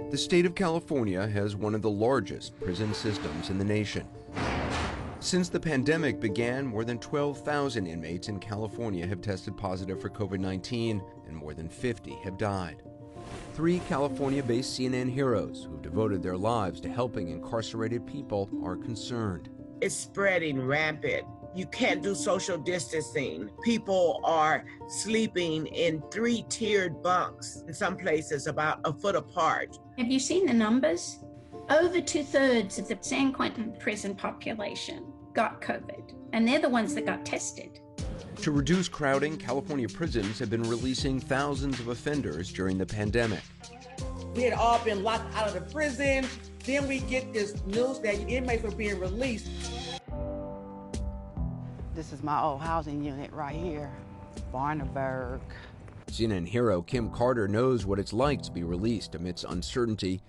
The state of California has one of the largest prison systems in the nation. Since the pandemic began, more than 12,000 inmates in California have tested positive for COVID-19, and more than 50 have died. 3 California-based CNN heroes who've devoted their lives to helping incarcerated people are concerned. It's spreading rampant. You can't do social distancing. People are sleeping in 3-tiered bunks, in some places about a foot apart. Have you seen the numbers? Over 2/3 of the San Quentin prison population got COVID, and they're the ones that got tested. To reduce crowding, California prisons have been releasing thousands of offenders during the pandemic. We had all been locked out of the prison. Then we get this news that inmates were being released. This is my old housing unit right here, Barnaburg. CNN hero Kim Carter knows what it's like to be released amidst uncertainty.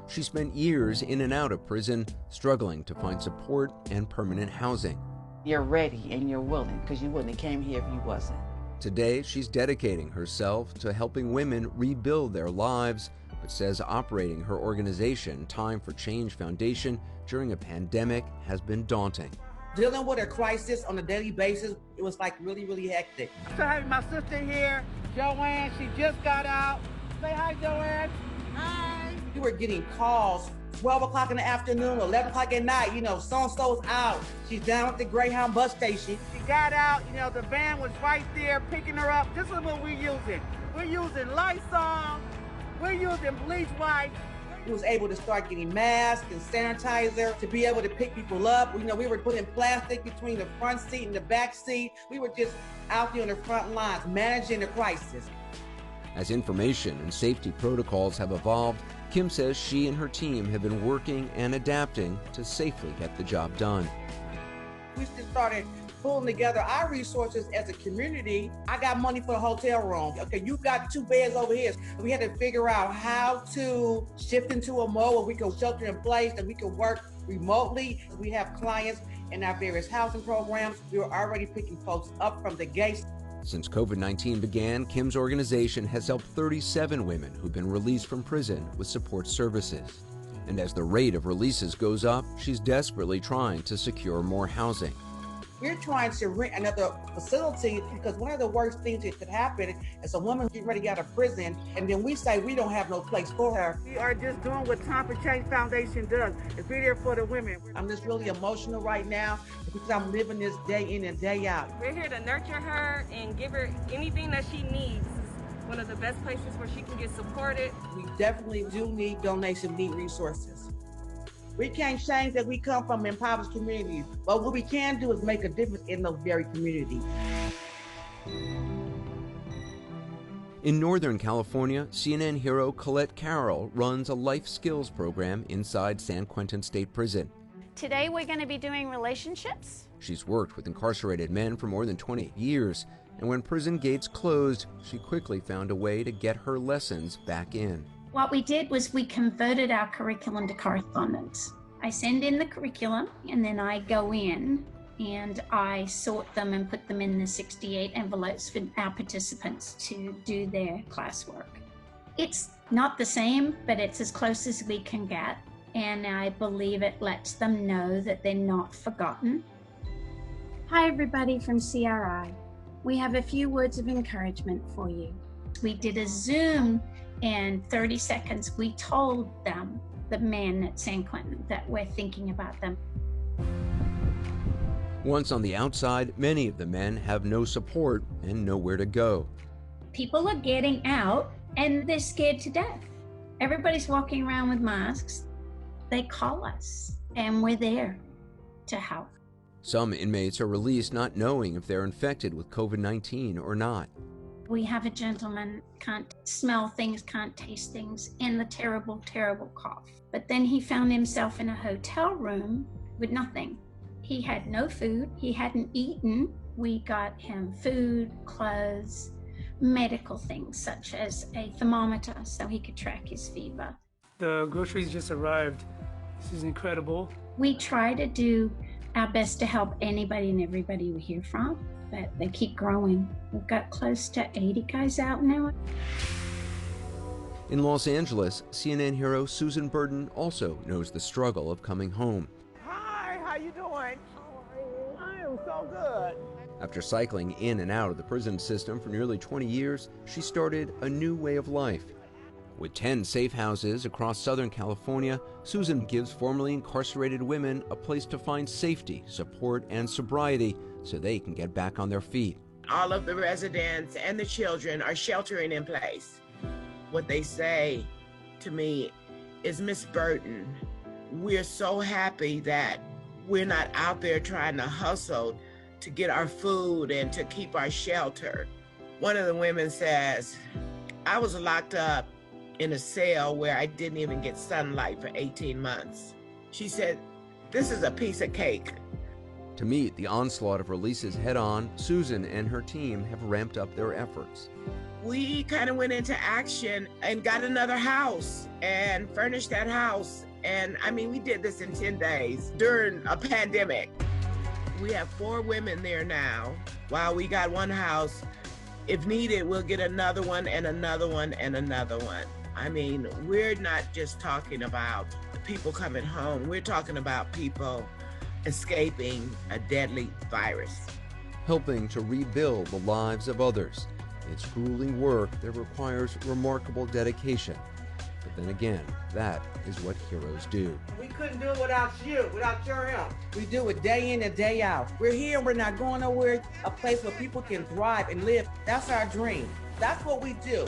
She spent years in and out of prison, struggling to find support and permanent housing. You're ready and you're willing, because you wouldn't have came here if you wasn't. Today, she's dedicating herself to helping women rebuild their lives, but says operating her organization, Time for Change Foundation, during a pandemic has been daunting. Dealing with a crisis on a daily basis, it was like really, really hectic. So having my sister here, Joanne, she just got out. Say hi, Joanne. Hi. We were getting calls 12 o'clock in the afternoon, 11 o'clock at night, so-and-so's out. She's down at the Greyhound bus station. She got out, the van was right there picking her up. This is what we're using. We're using Lysol, we're using bleach wipes. We was able to start getting masks and sanitizer to be able to pick people up. We were putting plastic between the front seat and the back seat. We were just out there on the front lines managing the crisis. As information and safety protocols have evolved, Kim says she and her team have been working and adapting to safely get the job done. We just started pulling together our resources as a community. I got money for the hotel room. Okay, you got 2 beds over here. We had to figure out how to shift into a mode where we could shelter in place and we could work remotely. We have clients in our various housing programs. We were already picking folks up from the gates. Since COVID-19 began, Kim's organization has helped 37 women who've been released from prison with support services. And as the rate of releases goes up, she's desperately trying to secure more housing. We're trying to rent another facility because one of the worst things that could happen is a woman getting ready to get out of prison, and then we say we don't have no place for her. We are just doing what Time for Change Foundation does. It's be there for the women. I'm just really emotional right now because I'm living this day in and day out. We're here to nurture her and give her anything that she needs. It's one of the best places where she can get supported. We definitely do need donations, need resources. We can't change that we come from impoverished communities, but what we can do is make a difference in those very communities. In Northern California, CNN hero Colette Carroll runs a life skills program inside San Quentin State Prison. Today we're going to be doing relationships. She's worked with incarcerated men for more than 20 years, and when prison gates closed, she quickly found a way to get her lessons back in. What we did was we converted our curriculum to correspondence. I send in the curriculum and then I go in and I sort them and put them in the 68 envelopes for our participants to do their classwork. It's not the same, but it's as close as we can get. And I believe it lets them know that they're not forgotten. Hi everybody from CRI. We have a few words of encouragement for you. We did a Zoom. In 30 seconds, we told them, the men at San Quentin, that we're thinking about them. Once on the outside, many of the men have no support and nowhere to go. People are getting out and they're scared to death. Everybody's walking around with masks. They call us and we're there to help. Some inmates are released not knowing if they're infected with COVID-19 or not. We have a gentleman, can't smell things, can't taste things, and the terrible, terrible cough. But then he found himself in a hotel room with nothing. He had no food, he hadn't eaten. We got him food, clothes, medical things such as a thermometer so he could track his fever. The groceries just arrived. This is incredible. We try to do our best to help anybody and everybody we hear from, but they keep growing. We've got close to 80 guys out now. In Los Angeles, CNN hero Susan Burton also knows the struggle of coming home. Hi, how you doing? I am so good. After cycling in and out of the prison system for nearly 20 years, she started a new way of life. With 10 safe houses across Southern California, Susan gives formerly incarcerated women a place to find safety, support, and sobriety so they can get back on their feet. All of the residents and the children are sheltering in place. What they say to me is, Miss Burton, we're so happy that we're not out there trying to hustle to get our food and to keep our shelter. One of the women says, I was locked up in a cell where I didn't even get sunlight for 18 months. She said, this is a piece of cake. To meet the onslaught of releases head-on, Susan and her team have ramped up their efforts. We kind of went into action and got another house and furnished that house. And I mean, we did this in 10 days during a pandemic. We have 4 women there now. While we got one house, if needed, we'll get another one and another one and another one. I mean, we're not just talking about people coming home. We're talking about people escaping a deadly virus. Helping to rebuild the lives of others. It's grueling work that requires remarkable dedication. But then again, that is what heroes do. We couldn't do it without you, without your help. We do it day in and day out. We're here, we're not going nowhere. A place where people can thrive and live. That's our dream. That's what we do.